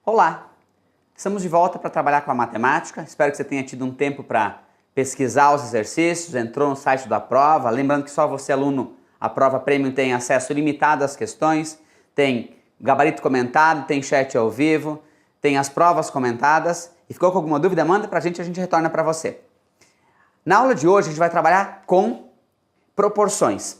Olá! Estamos de volta para trabalhar com a matemática. Espero que você tenha tido um tempo para pesquisar os exercícios, entrou no site da prova. Lembrando que só você, aluno, a prova Premium tem acesso ilimitado às questões, tem gabarito comentado, tem chat ao vivo, tem as provas comentadas. E ficou com alguma dúvida? Manda para a gente retorna para você. Na aula de hoje a gente vai trabalhar com proporções.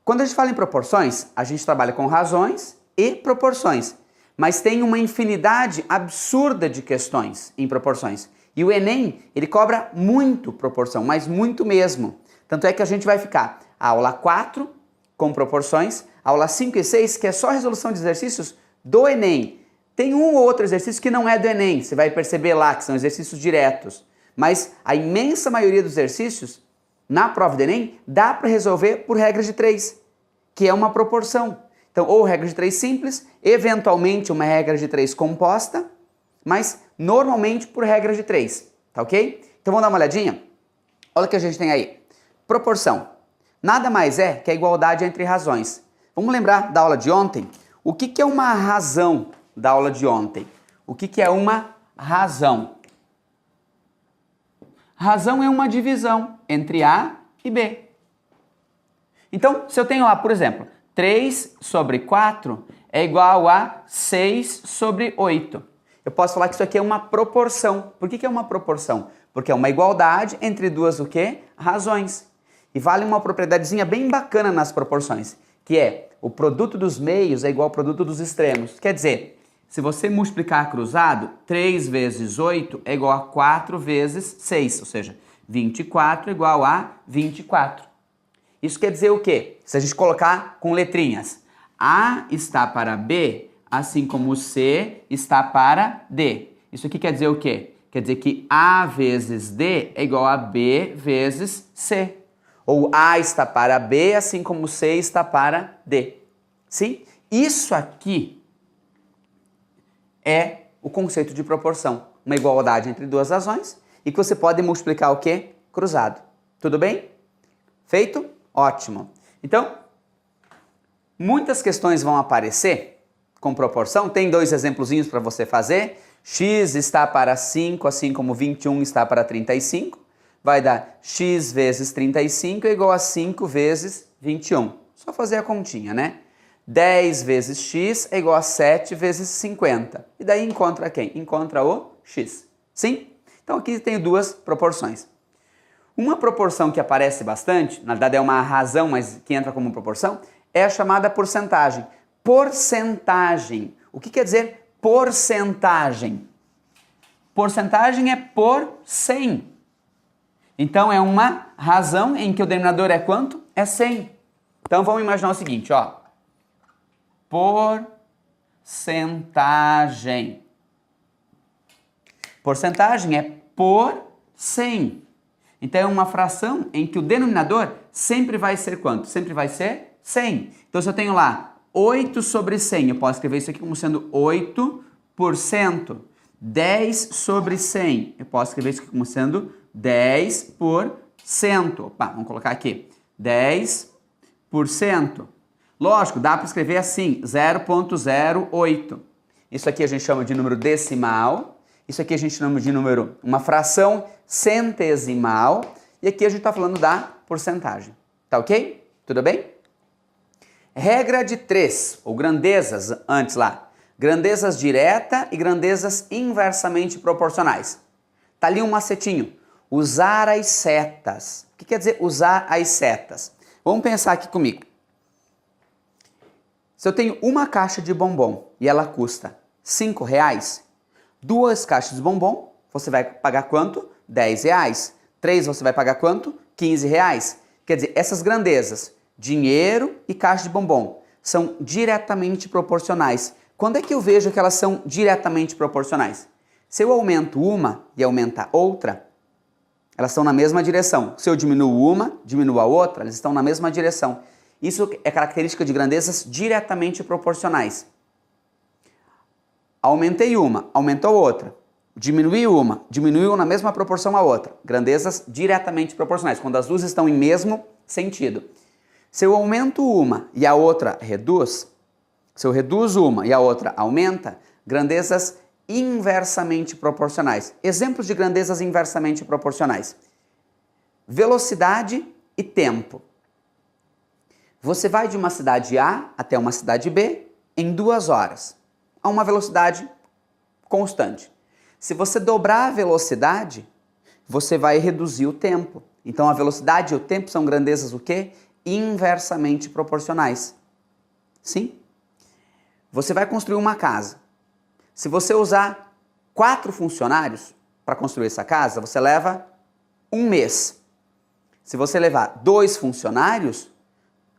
Quando a gente fala em proporções, a gente trabalha com razões e proporções. Mas tem uma infinidade absurda de questões em proporções. E o Enem, ele cobra muito proporção, mas muito mesmo. Tanto é que a gente vai ficar a aula 4 com proporções, a aula 5 e 6, que é só resolução de exercícios do Enem. Tem um ou outro exercício que não é do Enem, você vai perceber lá que são exercícios diretos. Mas a imensa maioria dos exercícios, na prova do Enem, dá para resolver por regra de 3, que é uma proporção. Então, ou regra de 3 simples, eventualmente uma regra de 3 composta, mas normalmente por regra de 3, tá ok? Então vamos dar uma olhadinha? Olha o que a gente tem aí. Proporção. Nada mais é que a igualdade entre razões. Vamos lembrar da aula de ontem? O que é uma razão da aula de ontem? O que é uma razão? Razão é uma divisão entre A e B. Então, se eu tenho lá, por exemplo, 3 sobre 4 é igual a 6 sobre 8. Eu posso falar que isso aqui é uma proporção. Por que é uma proporção? Porque é uma igualdade entre duas o quê? Razões. E vale uma propriedadezinha bem bacana nas proporções, que é o produto dos meios é igual ao produto dos extremos. Quer dizer, se você multiplicar cruzado, 3 vezes 8 é igual a 4 vezes 6, ou seja, 24 é igual a 24. Isso quer dizer o quê? Se a gente colocar com letrinhas, A está para B, assim como C está para D. Isso aqui quer dizer o quê? Quer dizer que A vezes D é igual a B vezes C. Ou A está para B, assim como C está para D. Sim? Isso aqui é o conceito de proporção. Uma igualdade entre duas razões e que você pode multiplicar o quê? Cruzado. Tudo bem? Feito? Ótimo. Então, muitas questões vão aparecer com proporção. Tem 2 exemplozinhos para você fazer. X está para 5, assim como 21 está para 35. Vai dar x vezes 35 é igual a 5 vezes 21. Só fazer a continha, né? 10 vezes x é igual a 7 vezes 50. E daí encontra quem? Encontra o x. Sim? Então aqui tem 2 proporções. Uma proporção que aparece bastante, na verdade é uma razão, mas que entra como proporção, é a chamada porcentagem. Porcentagem. O que quer dizer porcentagem? Porcentagem é por 100. Então é uma razão em que o denominador é quanto? É 100. Então vamos imaginar o seguinte, ó. Porcentagem. Porcentagem é por 100. Então é uma fração em que o denominador sempre vai ser quanto? Sempre vai ser 100. Então se eu tenho lá 8 sobre 100, eu posso escrever isso aqui como sendo 8%. 10 sobre 100, eu posso escrever isso aqui como sendo 10%. Opa, vamos colocar aqui. 10%. Lógico, dá para escrever assim, 0,08. Isso aqui a gente chama de número decimal. Isso aqui a gente chama de número, uma fração centesimal. E aqui a gente está falando da porcentagem. Tá ok? Tudo bem? Regra de 3, ou grandezas antes lá. Grandezas direta e grandezas inversamente proporcionais. Tá ali um macetinho. Usar as setas. O que quer dizer usar as setas? Vamos pensar aqui comigo. Se eu tenho uma caixa de bombom e ela custa R$5, 2 caixas de bombom, você vai pagar quanto? R$10. 3 você vai pagar quanto? R$15. Quer dizer, essas grandezas, dinheiro e caixa de bombom, são diretamente proporcionais. Quando é que eu vejo que elas são diretamente proporcionais? Se eu aumento uma e aumento a outra, elas estão na mesma direção. Se eu diminuo uma, diminuo a outra, elas estão na mesma direção. Isso é característica de grandezas diretamente proporcionais. Aumentei uma, aumentou outra. Diminuí uma, diminuiu na mesma proporção a outra. Grandezas diretamente proporcionais, quando as duas estão em mesmo sentido. Se eu aumento uma e a outra reduz, se eu reduzo uma e a outra aumenta, Grandezas inversamente proporcionais. Exemplos de grandezas inversamente proporcionais. Velocidade e tempo. Você vai de uma cidade A até uma cidade B em 2 horas, a uma velocidade constante. Se você dobrar a velocidade, você vai reduzir o tempo. Então a velocidade e o tempo são grandezas o quê? Inversamente proporcionais. Sim? Você vai construir uma casa. Se você usar 4 funcionários para construir essa casa, você leva 1 mês. Se você levar 2 funcionários,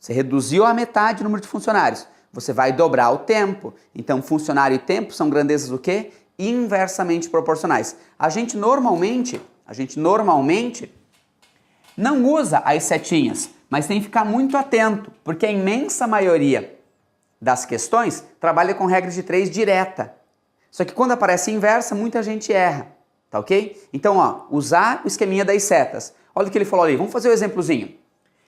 você reduziu a metade o número de funcionários. Você vai dobrar o tempo. Então, funcionário e tempo são grandezas o quê? Inversamente proporcionais. A gente normalmente não usa as setinhas, mas tem que ficar muito atento, porque a imensa maioria das questões trabalha com regra de 3 direta. Só que quando aparece inversa, muita gente erra, tá ok? Então, ó, usar o esqueminha das setas. Olha o que ele falou ali, vamos fazer um exemplozinho.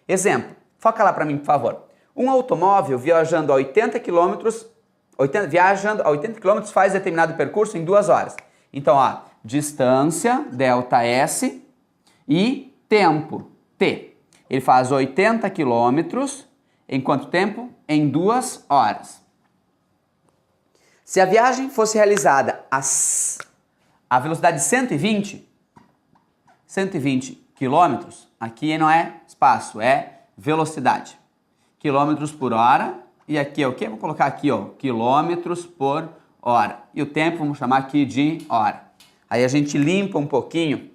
Exemplo, foca lá para mim, por favor. Um automóvel viajando a 80 km faz determinado percurso em 2 horas. Então, ó, distância, ΔS, e tempo, T. Ele faz 80 km em quanto tempo? Em 2 horas. Se a viagem fosse realizada a velocidade de 120 km, aqui não é espaço, é velocidade. Quilômetros por hora, e aqui é o quê? Vou colocar aqui, ó, quilômetros por hora. E o tempo vamos chamar aqui de hora. Aí a gente limpa um pouquinho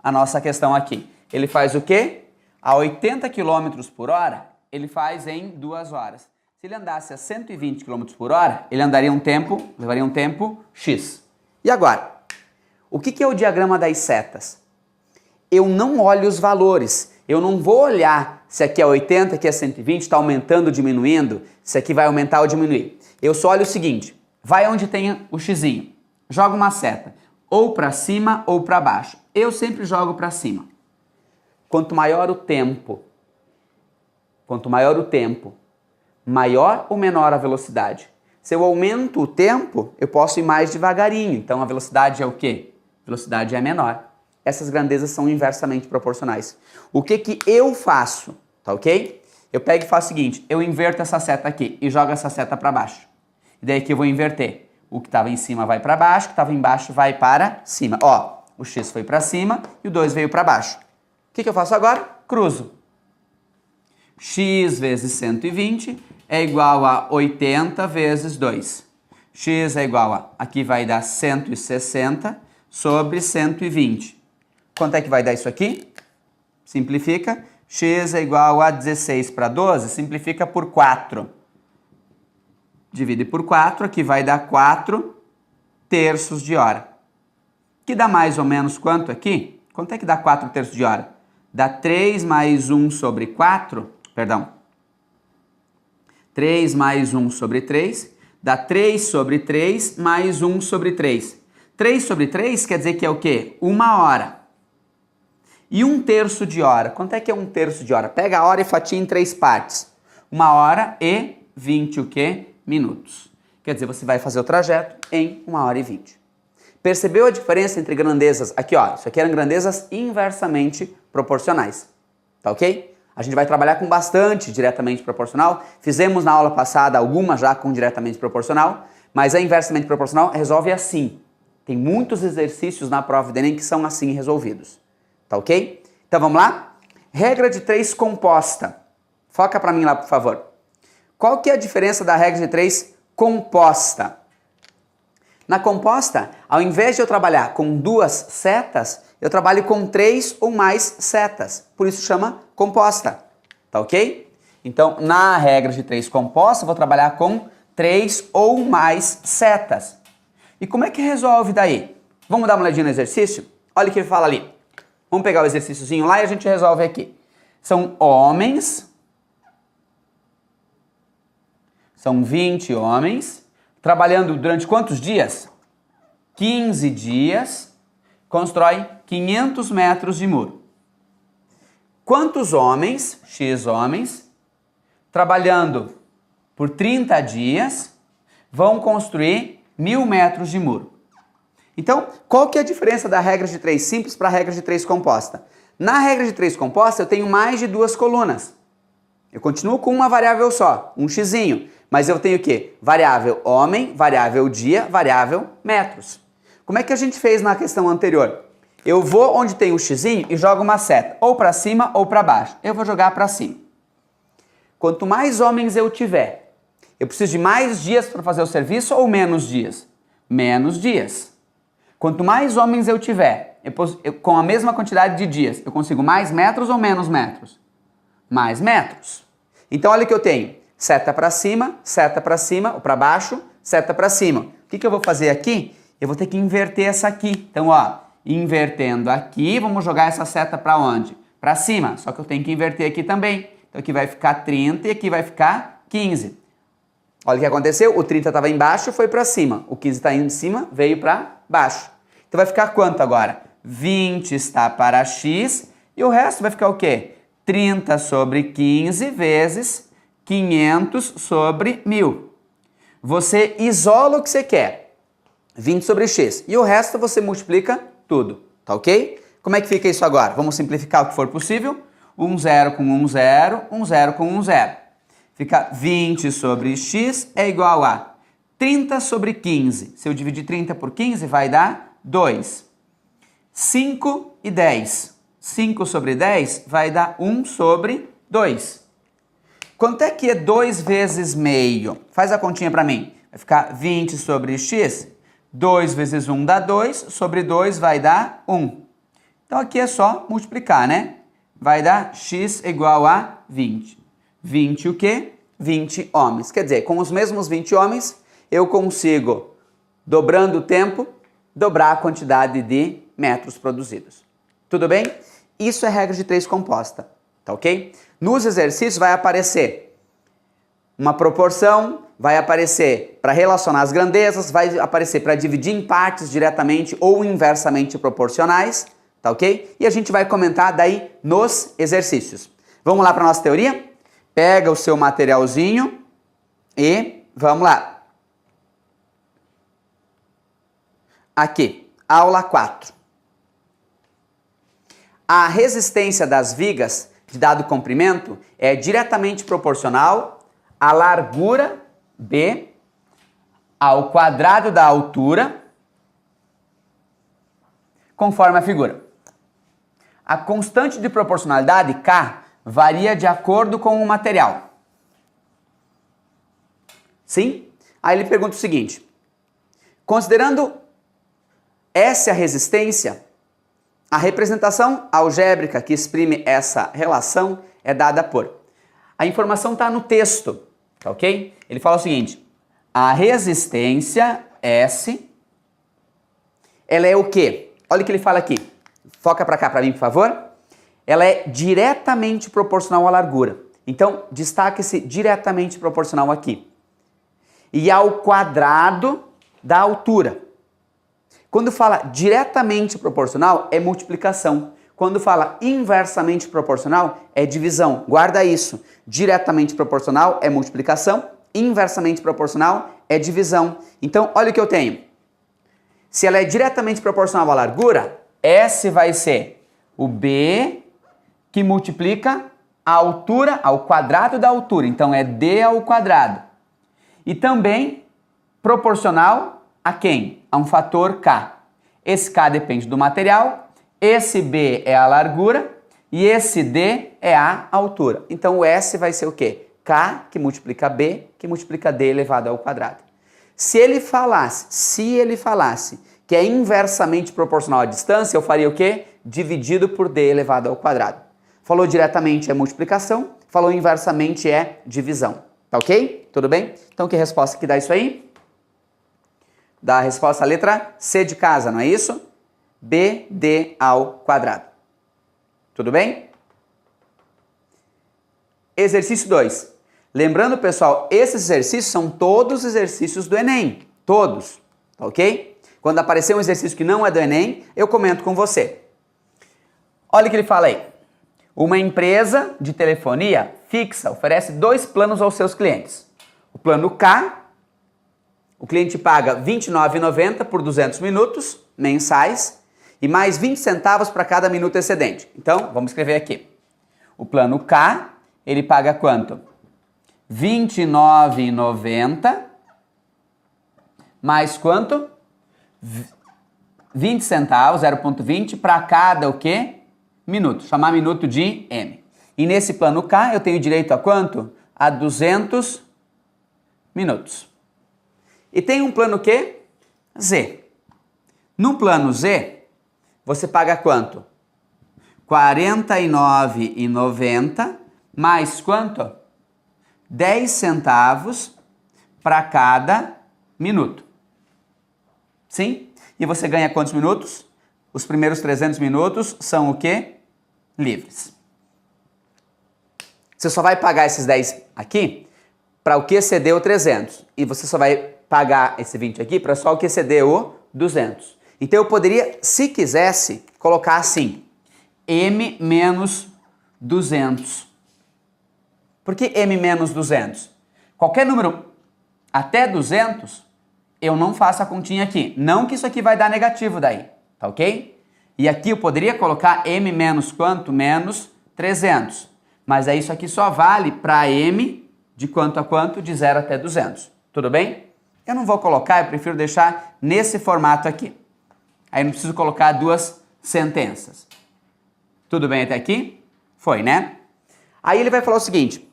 a nossa questão aqui. Ele faz o quê? A 80 km por hora, ele faz em 2 horas. Se ele andasse a 120 km por hora, ele levaria um tempo X. E agora? O que é o diagrama das setas? Eu não olho os valores. Eu não vou olhar se aqui é 80, aqui é 120, está aumentando ou diminuindo, se aqui vai aumentar ou diminuir. Eu só olho o seguinte, vai onde tem o xizinho, joga uma seta, ou para cima ou para baixo. Eu sempre jogo para cima. Quanto maior o tempo, maior ou menor a velocidade. Se eu aumento o tempo, eu posso ir mais devagarinho. Então a velocidade é o quê? A velocidade é menor. Essas grandezas são inversamente proporcionais. O que eu faço? Tá ok? Eu pego e faço o seguinte, eu inverto essa seta aqui e jogo essa seta para baixo. E daí aqui eu vou inverter. O que estava em cima vai para baixo, o que estava embaixo vai para cima. Ó, o X foi para cima e o 2 veio para baixo. O que eu faço agora? Cruzo. X vezes 120 é igual a 80 vezes 2. X é igual a, aqui vai dar 160 sobre 120. Quanto é que vai dar isso aqui? Simplifica. X é igual a 16 para 12, simplifica por 4. Divide por 4, aqui vai dar 4 terços de hora. Que dá mais ou menos quanto aqui? Quanto é que dá 4 terços de hora? Dá 3 mais 1 sobre 4, perdão. 3 mais 1 sobre 3, dá 3 sobre 3 mais 1 sobre 3. 3 sobre 3 quer dizer que é o quê? 1 hora. E 1 terço de hora. Quanto é que é 1 terço de hora? Pega a hora e fatia em 3 partes. 1 hora e 20 o quê? Minutos. Quer dizer, você vai fazer o trajeto em 1 hora e 20. Percebeu a diferença entre grandezas? Aqui, ó, isso aqui eram grandezas inversamente proporcionais. Tá ok? A gente vai trabalhar com bastante diretamente proporcional. Fizemos na aula passada algumas já com diretamente proporcional, mas a inversamente proporcional resolve assim. Tem muitos exercícios na prova do Enem que são assim resolvidos. Tá ok? Então vamos lá? Regra de 3 composta. Foca para mim lá, por favor. Qual que é a diferença da regra de 3 composta? Na composta, ao invés de eu trabalhar com 2 setas, eu trabalho com 3 ou mais setas. Por isso chama composta. Tá ok? Então, na regra de 3 composta, eu vou trabalhar com 3 ou mais setas. E como é que resolve daí? Vamos dar uma olhadinha no exercício? Olha o que ele fala ali. Vamos pegar o exercíciozinho lá e a gente resolve aqui. São homens, são 20 homens, trabalhando durante quantos dias? 15 dias, constrói 500 metros de muro. Quantos homens, X homens, trabalhando por 30 dias, vão construir 1.000 metros de muro. Então, qual que é a diferença da regra de 3 simples para a regra de 3 composta? Na regra de 3 composta, eu tenho mais de 2 colunas. Eu continuo com uma variável só, um xzinho. Mas eu tenho o quê? Variável homem, variável dia, variável metros. Como é que a gente fez na questão anterior? Eu vou onde tem o xzinho e jogo uma seta, ou para cima ou para baixo. Eu vou jogar para cima. Quanto mais homens eu tiver, eu preciso de mais dias para fazer o serviço ou menos dias? Menos dias. Quanto mais homens eu tiver, com a mesma quantidade de dias, eu consigo mais metros ou menos metros? Mais metros. Então olha o que eu tenho. Seta para cima ou para baixo, seta para cima. O que eu vou fazer aqui? Eu vou ter que inverter essa aqui. Então, ó, invertendo aqui, vamos jogar essa seta para onde? Para cima. Só que eu tenho que inverter aqui também. Então aqui vai ficar 30 e aqui vai ficar 15. Olha o que aconteceu. O 30 estava embaixo, foi para cima. O 15 está em cima, veio para baixo. Então vai ficar quanto agora? 20 está para x e o resto vai ficar o quê? 30 sobre 15 vezes 500 sobre 1.000. Você isola o que você quer. 20 sobre x. E o resto você multiplica tudo. Tá ok? Como é que fica isso agora? Vamos simplificar o que for possível. 1 0 com 1 0, 1 0 com 1 0. Fica 20 sobre x é igual a 30 sobre 15. Se eu dividir 30 por 15 vai dar 2. 5 e 10. 5 sobre 10 vai dar 1 sobre 2. Quanto é que é 2 vezes meio? Faz a continha para mim. Vai ficar 20 sobre x. 2 vezes 1 dá 2. Sobre 2 vai dar 1. Então aqui é só multiplicar, né? Vai dar x igual a 20. 20 o quê? 20 homens. Quer dizer, com os mesmos 20 homens, eu consigo, dobrando o tempo, dobrar a quantidade de metros produzidos. Tudo bem? Isso é regra de 3 composta, tá ok? Nos exercícios vai aparecer uma proporção, vai aparecer para relacionar as grandezas, vai aparecer para dividir em partes diretamente ou inversamente proporcionais, tá ok? E a gente vai comentar daí nos exercícios. Vamos lá para a nossa teoria? Pega o seu materialzinho e vamos lá. Aqui, aula 4. A resistência das vigas de dado comprimento é diretamente proporcional à largura B ao quadrado da altura, conforme a figura. A constante de proporcionalidade, K, varia de acordo com o material. Sim? Aí ele pergunta o seguinte: considerando essa resistência, a representação algébrica que exprime essa relação é dada por... A informação está no texto, tá ok? Ele fala o seguinte: a resistência S, ela é o quê? Olha o que ele fala aqui. Foca para cá para mim, por favor. Ela é diretamente proporcional à largura. Então, destaque-se diretamente proporcional aqui. E ao quadrado da altura. Quando fala diretamente proporcional, é multiplicação. Quando fala inversamente proporcional, é divisão. Guarda isso. Diretamente proporcional é multiplicação, inversamente proporcional é divisão. Então, olha o que eu tenho. Se ela é diretamente proporcional à largura, S vai ser o B que multiplica a altura ao quadrado da altura. Então, é D ao quadrado. E também proporcional a quem? A um fator K. Esse K depende do material, esse B é a largura e esse D é a altura. Então o S vai ser o quê? K que multiplica B, que multiplica D elevado ao quadrado. Se ele falasse que é inversamente proporcional à distância, eu faria o quê? Dividido por D elevado ao quadrado. Falou diretamente é multiplicação, falou inversamente é divisão. Tá ok? Tudo bem? Então que resposta que dá isso aí? Dá a resposta a letra C de casa, não é isso? BD ao quadrado. Tudo bem? Exercício 2. Lembrando, pessoal, esses exercícios são todos exercícios do Enem. Todos. Tá ok? Quando aparecer um exercício que não é do Enem, eu comento com você. Olha o que ele fala aí. Uma empresa de telefonia fixa oferece 2 planos aos seus clientes. O plano K O cliente paga R$ 29,90 por 200 minutos mensais e mais 20 centavos para cada minuto excedente. Então, vamos escrever aqui. O plano K, ele paga quanto? R$ 29,90 mais quanto? 20 centavos, 0,20 para cada o quê? Minuto. Chamar minuto de M. E nesse plano K eu tenho direito a quanto? A 200 minutos. E tem um plano Q? Z. No plano Z, você paga quanto? R$ 49,90 mais quanto? 10 centavos para cada minuto. Sim? E você ganha quantos minutos? Os primeiros 300 minutos são o quê? Livres. Você só vai pagar esses 10 aqui para o que exceder o 300. E você só vai pagar esse 20 aqui para só o que exceder o 200. Então eu poderia, se quisesse, colocar assim. M menos 200. Por que M menos 200? Qualquer número até 200, eu não faço a continha aqui. Não que isso aqui vai dar negativo daí, tá ok? E aqui eu poderia colocar M menos quanto? Menos 300. Mas aí isso aqui só vale para M de quanto a quanto? De 0 até 200. Tudo bem? Eu não vou colocar, eu prefiro deixar nesse formato aqui. Aí não preciso colocar duas sentenças. Tudo bem até aqui? Foi, né? Aí ele vai falar o seguinte.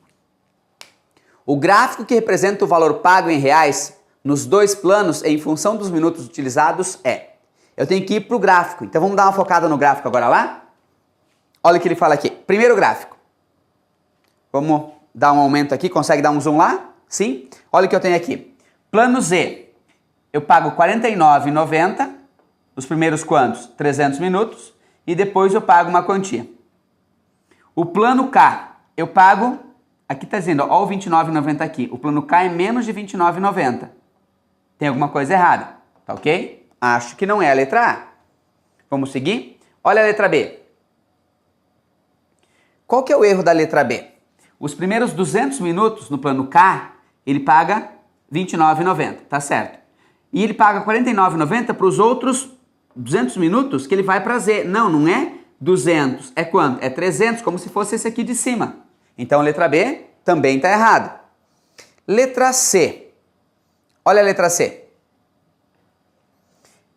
O gráfico que representa o valor pago em reais nos dois planos em função dos minutos utilizados é... Eu tenho que ir para o gráfico. Então vamos dar uma focada no gráfico agora lá? Olha o que ele fala aqui. Primeiro gráfico. Vamos dar um aumento aqui. Consegue dar um zoom lá? Sim? Olha o que eu tenho aqui. Plano Z. Eu pago R$ 49,90. Os primeiros quantos? 300 minutos. E depois eu pago uma quantia. O plano K. Eu pago... Aqui está dizendo, ó, o R$ 29,90 aqui. O plano K é menos de R$ 29,90. Tem alguma coisa errada. Tá ok? Acho que não é a letra A. Vamos seguir? Olha a letra B. Qual que é o erro da letra B? Os primeiros 200 minutos no plano K, ele paga R$ 29,90, tá certo? E ele paga R$ 49,90 para os outros 200 minutos que ele vai para Z. Não, não é 200. É quanto? É 300, como se fosse esse aqui de cima. Então, letra B também está errada. Letra C. Olha a letra C.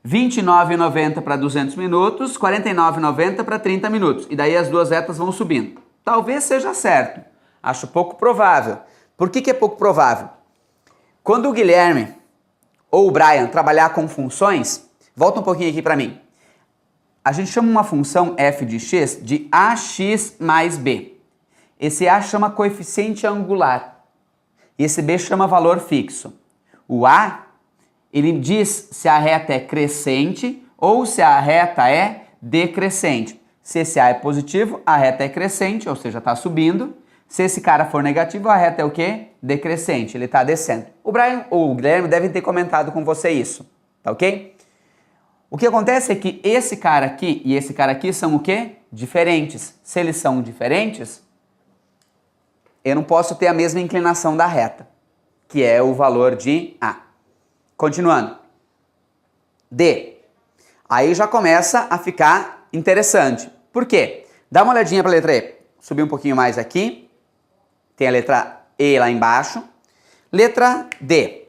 R$ 29,90 para 200 minutos, R$ 49,90 para 30 minutos. E daí as duas retas vão subindo. Talvez seja certo. Acho pouco provável. Por que é pouco provável? Quando o Guilherme ou o Brian trabalhar com funções, volta um pouquinho aqui para mim. A gente chama uma função f de x de ax mais b. Esse a chama coeficiente angular. E esse b chama valor fixo. O a, ele diz se a reta é crescente ou se a reta é decrescente. Se esse a é positivo, a reta é crescente, ou seja, está subindo. Se esse cara for negativo, a reta é o quê? Decrescente, ele está descendo. O Brian ou o Guilherme devem ter comentado com você isso, tá ok? O que acontece é que esse cara aqui e esse cara aqui são o quê? Diferentes. Se eles são diferentes, eu não posso ter a mesma inclinação da reta, que é o valor de A. Continuando. D. Aí já começa a ficar interessante. Por quê? Dá uma olhadinha para a letra E. Subir um pouquinho mais aqui. Tem a letra E lá embaixo. Letra D.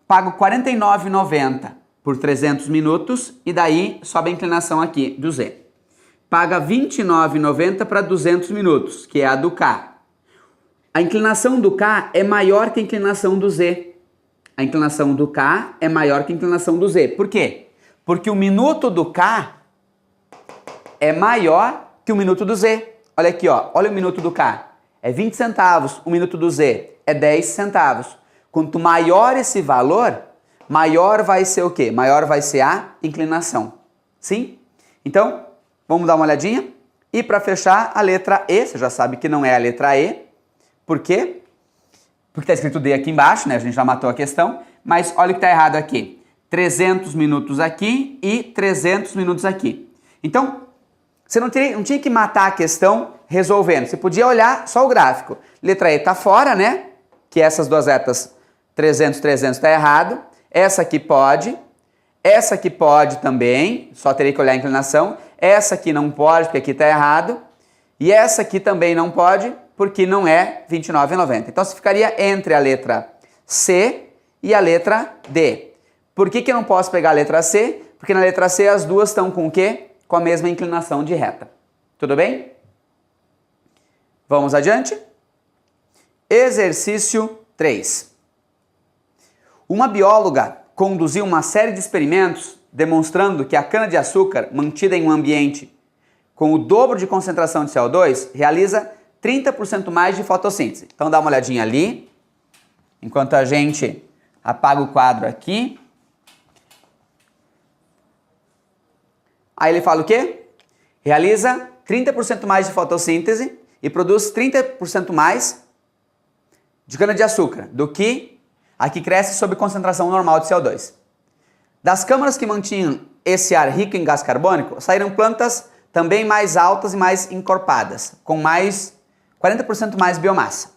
Pago R$ 49,90 por 300 minutos e daí sobe a inclinação aqui do Z. Paga R$ 29,90 para 200 minutos, que é a do K. A inclinação do K é maior que a inclinação do Z. A inclinação do K é maior que a inclinação do Z. Por quê? Porque o minuto do K é maior que o minuto do Z. Olha aqui, ó. Olha o minuto do K. É 20 centavos. O minuto do Z é 10 centavos. Quanto maior esse valor, maior vai ser o quê? Maior vai ser a inclinação. Sim? Então, vamos dar uma olhadinha. E para fechar, a letra E. Você já sabe que não é a letra E. Por quê? Porque está escrito D aqui embaixo, né? A gente já matou a questão. Mas olha o que está errado aqui. 300 minutos aqui e 300 minutos aqui. Então, você não tinha que matar a questão resolvendo. Você podia olhar só o gráfico. Letra E está fora, né? Que essas duas retas 300, 300 está errado. essa aqui pode também, só teria que olhar a inclinação. Essa aqui não pode, porque aqui está errado. E essa aqui também não pode, porque não é 29,90. Então, você ficaria entre a letra C e a letra D. Por que eu não posso pegar a letra C? Porque na letra C as duas estão com o quê? Com a mesma inclinação de reta. Tudo bem? Vamos adiante? Exercício 3. Uma bióloga conduziu uma série de experimentos demonstrando que a cana-de-açúcar mantida em um ambiente com o dobro de concentração de CO2 realiza 30% mais de fotossíntese. Então dá uma olhadinha ali, enquanto a gente apaga o quadro aqui. Aí ele fala o quê? Realiza 30% mais de fotossíntese e produz 30% mais de cana-de-açúcar do que a que cresce sob concentração normal de CO2. Das câmaras que mantinham esse ar rico em gás carbônico, saíram plantas também mais altas e mais encorpadas, com mais 40% mais biomassa.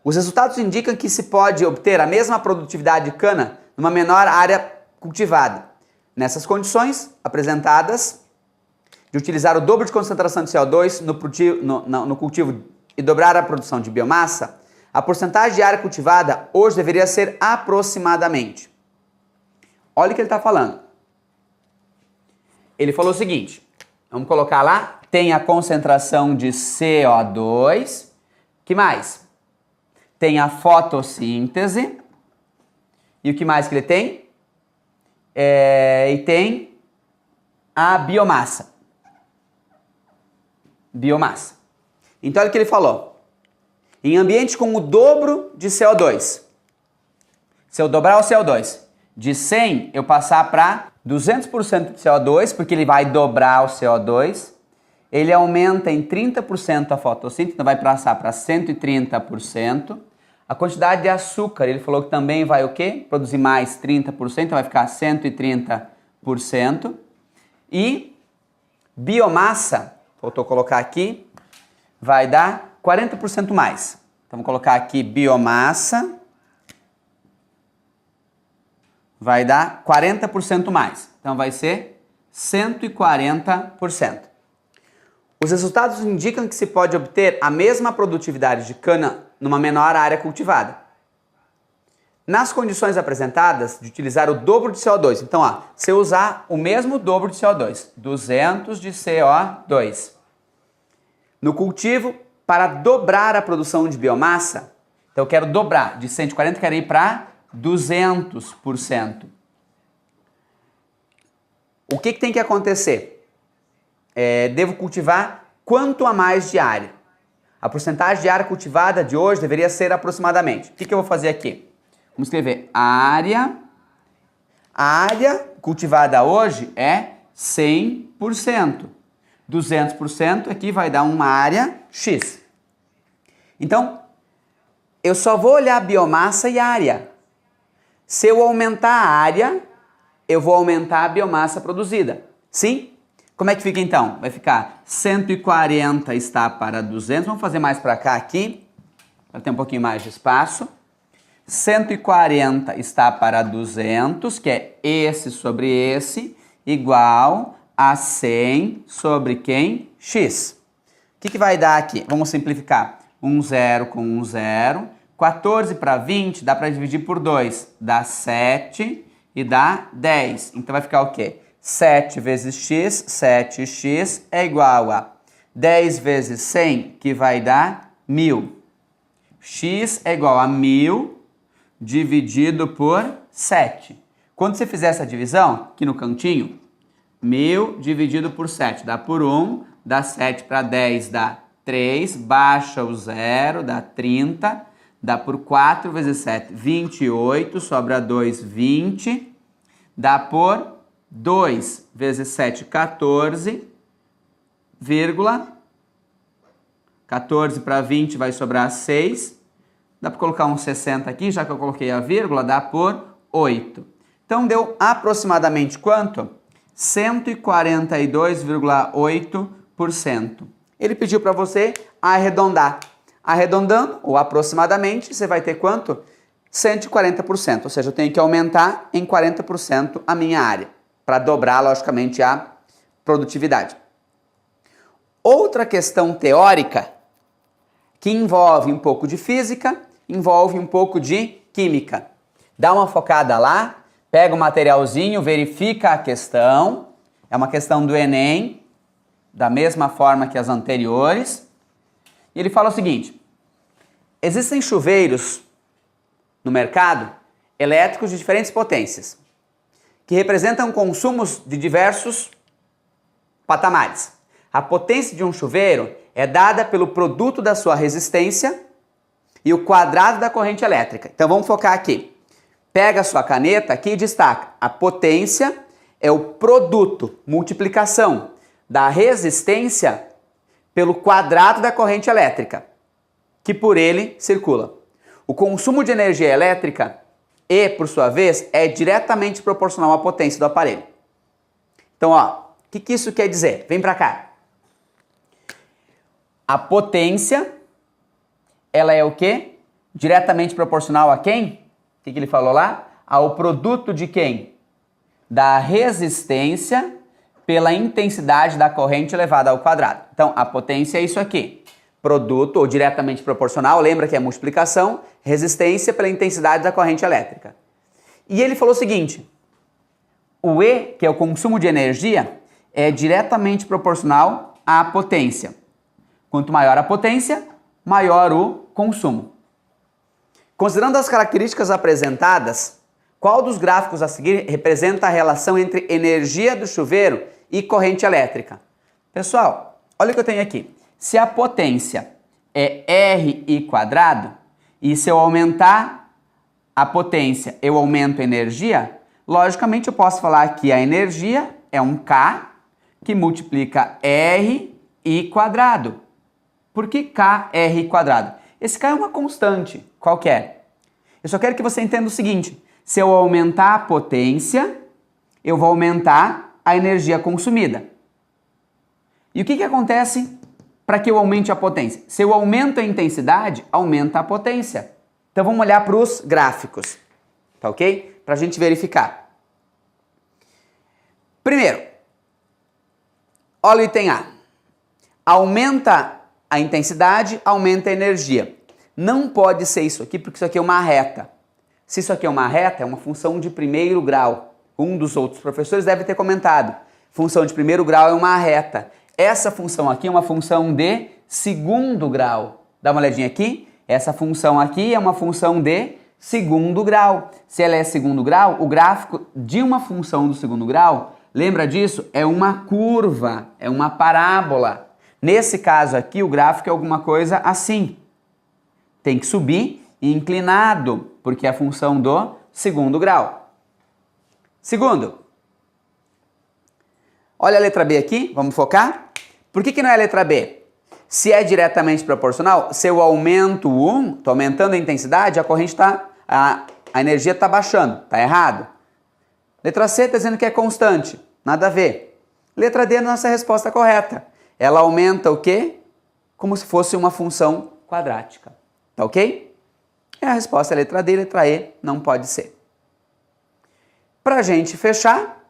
Os resultados indicam que se pode obter a mesma produtividade de cana numa menor área cultivada. Nessas condições apresentadas, de utilizar o dobro de concentração de CO2 no cultivo e dobrar a produção de biomassa, a porcentagem de área cultivada hoje deveria ser aproximadamente. Olha o que ele está falando. Ele falou o seguinte, vamos colocar lá, tem a concentração de CO2, que mais? Tem a fotossíntese, e o que mais que ele tem? E tem a biomassa. Biomassa. Então olha o que ele falou. Em ambiente com o dobro de CO2, se eu dobrar o CO2 de 100, eu passar para 200% de CO2, porque ele vai dobrar o CO2, ele aumenta em 30% a fotossíntese, então vai passar para 130%. A quantidade de açúcar, ele falou que também vai o quê? Produzir mais 30%, então vai ficar 130%. E biomassa, faltou colocar aqui, vai dar 40% mais. Então, vou colocar aqui biomassa, vai dar 40% mais. Então, vai ser 140%. Os resultados indicam que se pode obter a mesma produtividade de cana numa menor área cultivada. Nas condições apresentadas, de utilizar o dobro de CO2. Então, se eu usar o mesmo dobro de CO2, 200 de CO2, no cultivo, para dobrar a produção de biomassa, então eu quero dobrar, de 140 quero ir para 200%. O que tem que acontecer? Devo cultivar quanto a mais de área? A porcentagem de área cultivada de hoje deveria ser aproximadamente. O que eu vou fazer aqui? Vamos escrever área. A área cultivada hoje é 100%. 200% aqui vai dar uma área X. Então, eu só vou olhar biomassa e área. Se eu aumentar a área, eu vou aumentar a biomassa produzida. Sim? Como é que fica então? Vai ficar 140 está para 200. Vamos fazer mais para cá aqui, para ter um pouquinho mais de espaço. 140 está para 200, que é esse sobre esse, igual a 100 sobre quem? X. O que vai dar aqui? Vamos simplificar. 1 zero com 1 zero. 14 para 20 dá para dividir por 2. Dá 7 e dá 10. Então vai ficar o quê? 7 vezes x, 7x é igual a 10 vezes 100, que vai dar 1000. X é igual a 1000 dividido por 7. Quando você fizer essa divisão, aqui no cantinho, 1000 dividido por 7 dá por 1, dá 7 para 10 dá 3, baixa o 0, dá 30, dá por 4 vezes 7, 28, sobra 2, 20, dá por 2 vezes 7, 14, vírgula, 14 para 20 vai sobrar 6, dá para colocar um 60 aqui, já que eu coloquei a vírgula, dá por 8. Então deu aproximadamente quanto? 142,8%. Ele pediu para você arredondar. Arredondando, ou aproximadamente, você vai ter quanto? 140%, ou seja, eu tenho que aumentar em 40% a minha área, para dobrar, logicamente, a produtividade. Outra questão teórica que envolve um pouco de física, envolve um pouco de química. Dá uma focada lá, pega o materialzinho, verifica a questão, é uma questão do Enem, da mesma forma que as anteriores, e ele fala o seguinte: existem chuveiros no mercado elétricos de diferentes potências, que representam consumos de diversos patamares. A potência de um chuveiro é dada pelo produto da sua resistência e o quadrado da corrente elétrica. Então vamos focar aqui. Pega a sua caneta aqui e destaca: a potência é o produto, multiplicação, da resistência pelo quadrado da corrente elétrica, que por ele circula. O consumo de energia elétrica, por sua vez, é diretamente proporcional à potência do aparelho. Então, ó, o que isso quer dizer? Vem pra cá. A potência, ela é o quê? Diretamente proporcional a quem? O que ele falou lá? Ao produto de quem? Da resistência pela intensidade da corrente elevada ao quadrado. Então, a potência é isso aqui. Produto, ou diretamente proporcional, lembra que é multiplicação, resistência pela intensidade da corrente elétrica. E ele falou o seguinte: o E, que é o consumo de energia, é diretamente proporcional à potência. Quanto maior a potência, maior o consumo. Considerando as características apresentadas, qual dos gráficos a seguir representa a relação entre energia do chuveiro e corrente elétrica? Pessoal, olha o que eu tenho aqui. Se a potência é R² e se eu aumentar a potência, eu aumento a energia, logicamente eu posso falar que a energia é um K que multiplica R². Por que KR²? Esse K é uma constante qualquer. Eu só quero que você entenda o seguinte: se eu aumentar a potência, eu vou aumentar a energia consumida. E o que acontece para que eu aumente a potência? Se eu aumento a intensidade, aumenta a potência. Então vamos olhar para os gráficos, tá ok? Para a gente verificar. Primeiro, olha o item A. Aumenta a intensidade, aumenta a energia. Não pode ser isso aqui, porque isso aqui é uma reta. Se isso aqui é uma reta, é uma função de primeiro grau. Um dos outros professores deve ter comentado. Função de primeiro grau é uma reta. Essa função aqui é uma função de segundo grau. Dá uma olhadinha aqui. Essa função aqui é uma função de segundo grau. Se ela é segundo grau, o gráfico de uma função do segundo grau, lembra disso? É uma curva, é uma parábola. Nesse caso aqui, o gráfico é alguma coisa assim. Tem que subir inclinado, porque é a função do segundo grau. Segundo, olha a letra B aqui, vamos focar. Por que não é a letra B? Se é diretamente proporcional, se eu aumento 1, estou aumentando a intensidade, a corrente a energia está baixando, está errado. Letra C está dizendo que é constante, nada a ver. Letra D é a nossa resposta correta. Ela aumenta o quê? Como se fosse uma função quadrática, tá ok? É a resposta é letra D, letra E não pode ser. Para a gente fechar,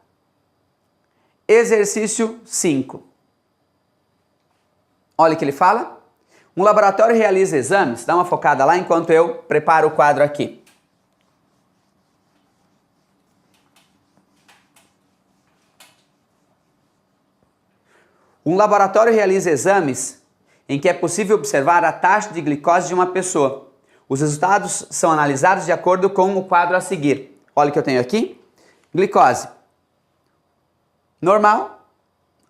exercício 5. Olha o que ele fala. Um laboratório realiza exames, dá uma focada lá enquanto eu preparo o quadro aqui. Um laboratório realiza exames em que é possível observar a taxa de glicose de uma pessoa. Os resultados são analisados de acordo com o quadro a seguir. Olha o que eu tenho aqui. Glicose. Normal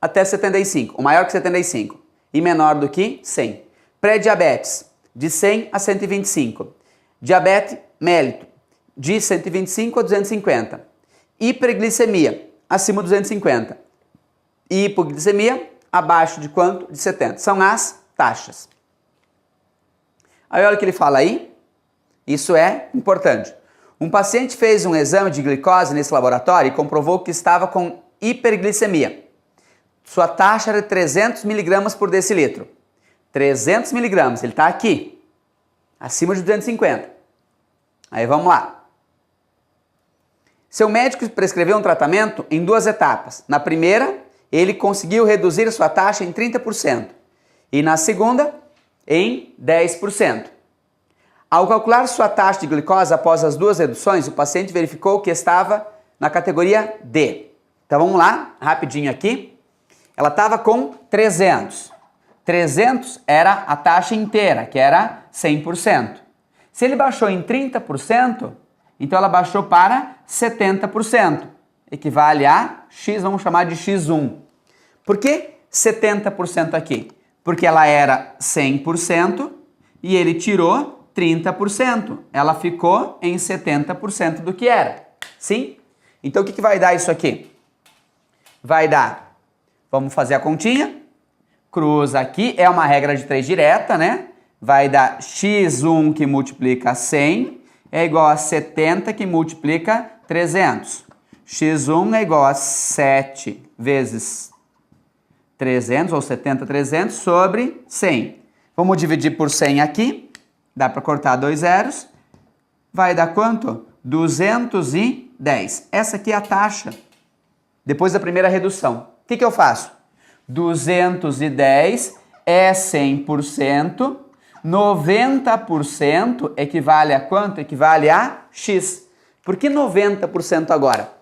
até 75, o maior que 75 e menor do que 100. Pré-diabetes, de 100 a 125. Diabetes mellito, de 125 a 250. Hiperglicemia, acima de 250. E hipoglicemia, abaixo de quanto? De 70. São as taxas. Aí olha o que ele fala aí. Isso é importante. Um paciente fez um exame de glicose nesse laboratório e comprovou que estava com hiperglicemia. Sua taxa era 300 mg por decilitro. 300 mg, ele está aqui, acima de 250. Aí vamos lá. Seu médico prescreveu um tratamento em 2 etapas. Na primeira, ele conseguiu reduzir sua taxa em 30%. E na segunda, em 10%. Ao calcular sua taxa de glicose após as 2 reduções, o paciente verificou que estava na categoria D. Então vamos lá, rapidinho aqui. Ela estava com 300. 300 era a taxa inteira, que era 100%. Se ele baixou em 30%, então ela baixou para 70%. Equivale a X, vamos chamar de X1. Por que 70% aqui? Porque ela era 100% e ele tirou 30%. Ela ficou em 70% do que era. Sim? Então o que vai dar isso aqui? Vai dar, vamos fazer a continha, cruza aqui, é uma regra de 3 direta, né? Vai dar x1 que multiplica 100 é igual a 70 que multiplica 300. x1 é igual a 7 vezes 300, ou 70, 300, sobre 100. Vamos dividir por 100 aqui, dá para cortar 2 zeros, vai dar quanto? 210. Essa aqui é a taxa. Depois da primeira redução. O que eu faço? 210 é 100%, 90% equivale a quanto? Equivale a X. Por que 90% agora?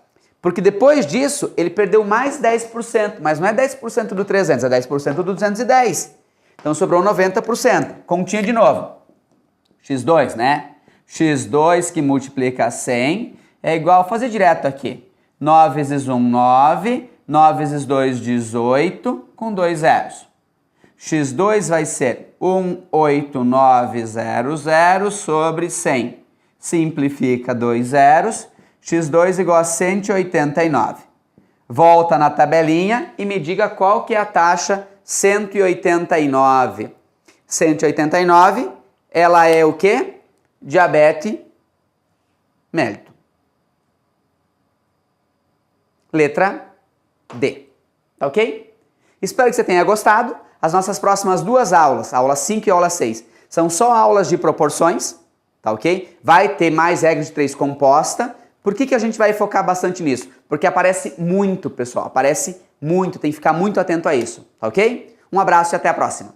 Porque depois disso ele perdeu mais 10%, mas não é 10% do 300, é 10% do 210. Então sobrou 90%. Continha de novo. X2, né? X2 que multiplica 100 é igual a fazer direto aqui. 9 vezes 1, 9. 9 vezes 2, 18, com 2 zeros. X2 vai ser 18900 sobre 100. Simplifica 2 zeros. X2 igual a 189. Volta na tabelinha e me diga qual que é a taxa 189. 189, ela é o quê? Diabetes mellitus. Letra D. Tá ok? Espero que você tenha gostado. As nossas próximas 2 aulas, aula 5 e aula 6, são só aulas de proporções, tá ok? Vai ter mais regra de 3 composta. Por que a gente vai focar bastante nisso? Porque aparece muito, pessoal. Aparece muito. Tem que ficar muito atento a isso, tá ok? Um abraço e até a próxima.